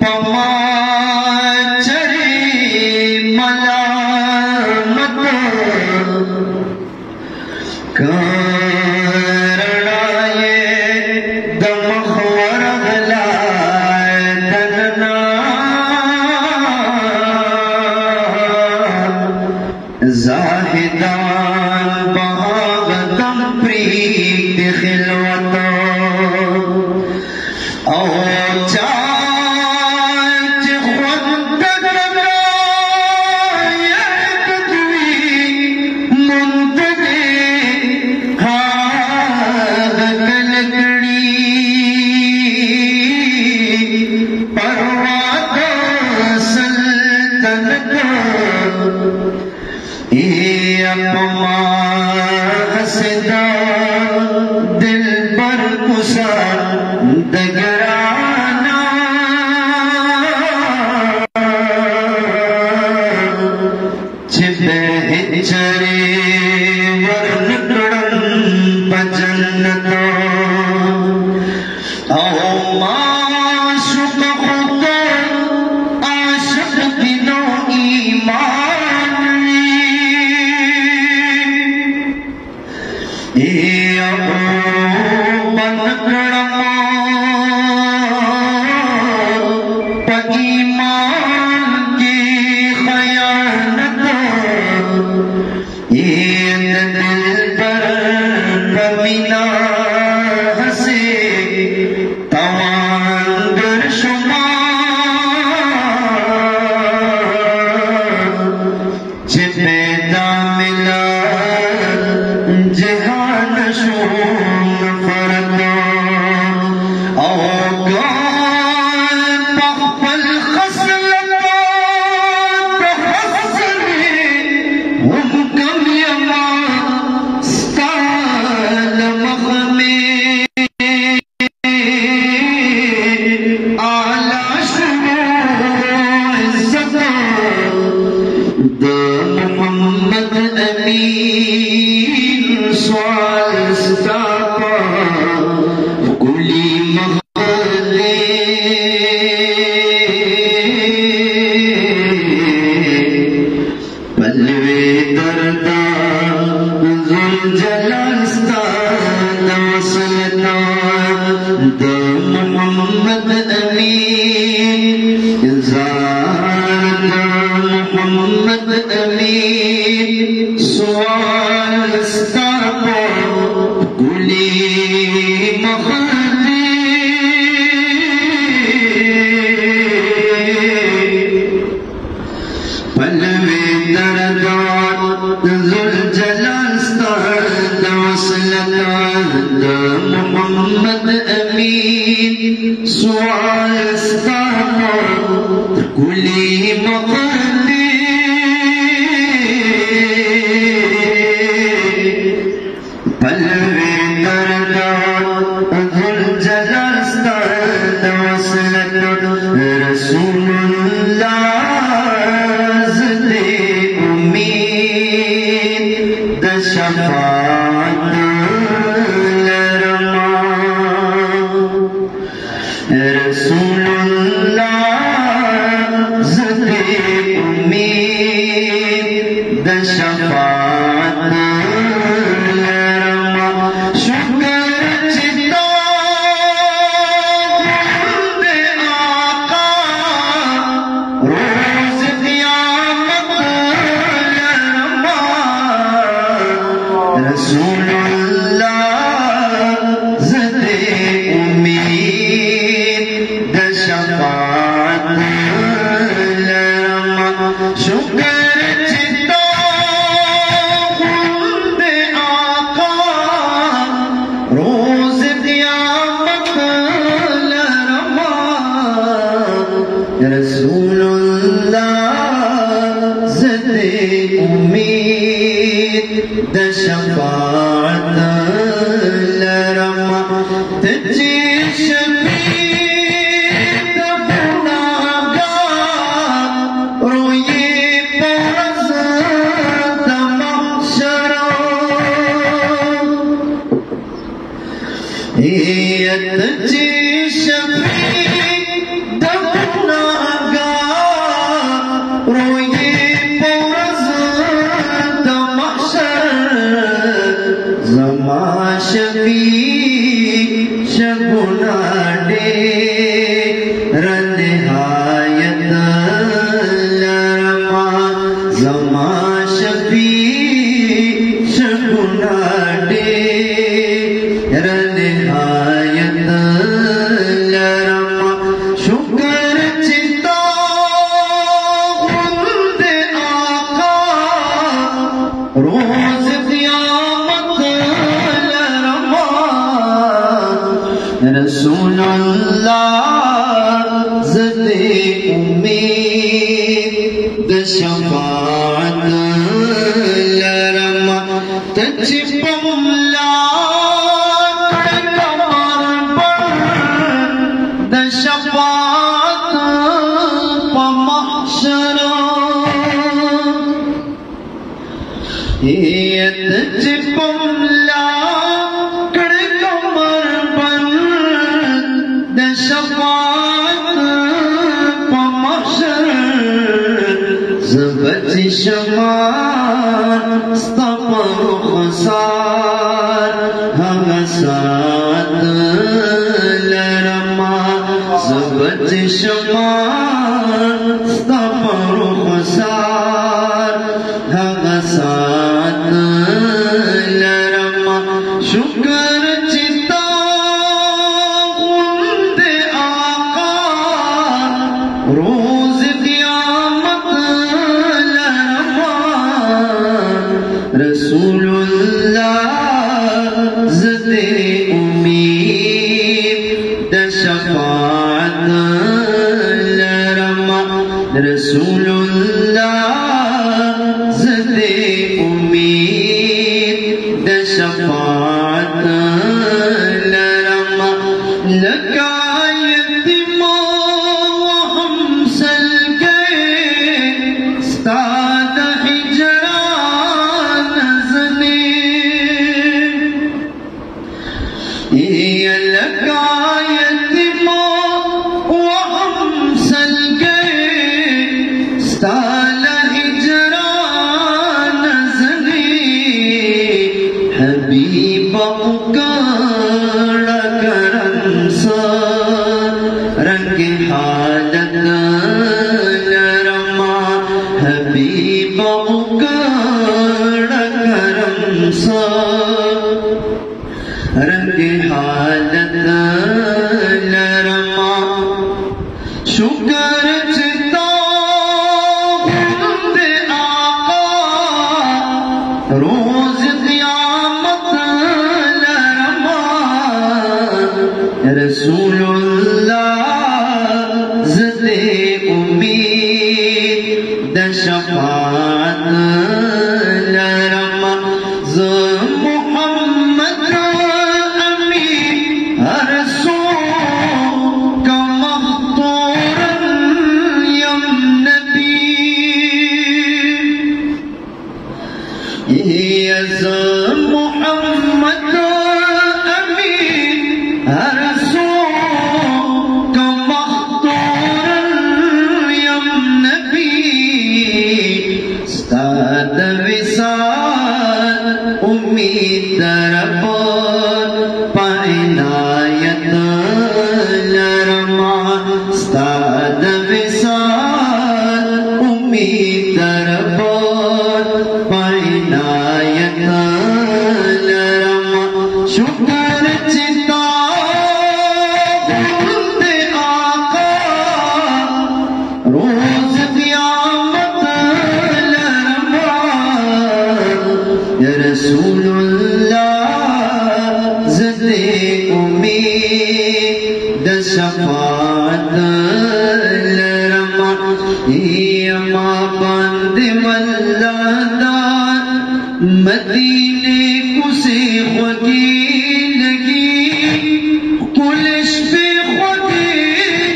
पमा दिल पर कुसा दगराना छिपे चरे वर्ण कड़न बजन्नतो आओ माशुक खुदा आशिक दिनो ईमान Ranihayat शफात लरमा तचिपमला कमर पर द शफात पमहशरा ये तचिपमला कमर पर द शफात पमहशरा زبت شمال استطر خسار همسات لرما زبت شمال استطر خسار همسات لرما شكر چتا غند آقا روز रसूलुल्लाह ज़दे उम्मीद द शफात लरमा रसूलुल्लाह ज़दे उम्मीद द शफात लरमा लगायत मो हम सल गए स्ताद हिजरा लगायत मो वहम सल गए साल हिजरान नज़री हबीब उकड़ करम सा रंग हालत लरमा हबीब उकड़ करम सा रंग हालत लरमा शुक्र चिता गुंद आका रोज क़यामत लरमा रसूलुल्लाह ज़दे उम्मीद द शफात लरमा मोहम्मद अमीन रसूल का मख्तूर यम नबी स्ताद विसाल उम्मीद तरफ पाइनायत लरमा स्ताद विसाल उम्मीद तरफ पाइनायत लरमा शुक्र चिता गुंद आका रोज क़यामत लरमा या रसूलुल्लाह ज़दे उम्मीद द शफात लरमा या मां बंद मल्लादार मदीने कुसे खुदी लगी कुलिश पे खुदी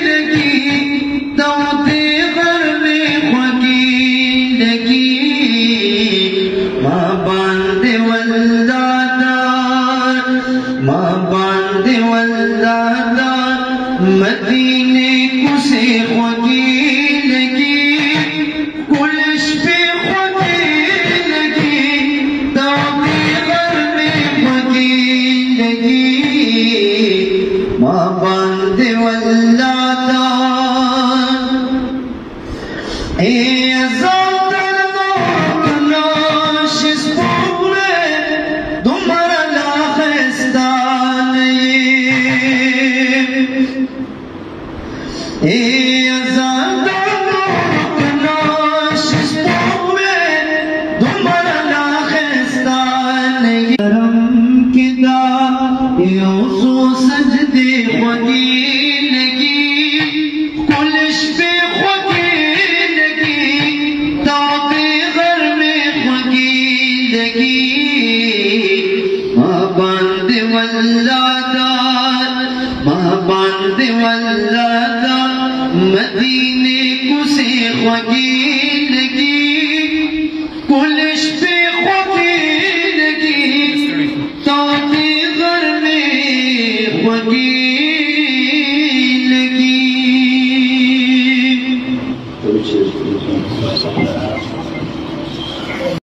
लगी दाऊदे घर में खुदी लगी मां बांधे वल्लादार मदीने कुसे खुदी लगी कुलिश पे मां बांधे वल्लादार ए अज़ादर नाशिस पूरे दुमरा लाखस्तान ए अज़ादर नाशिस पूरे दुमरा लाखस्तान रम किदा योसो सजदे खुदी लगी कुलिश पे खुदी लगी वीने कुसे ख्वगी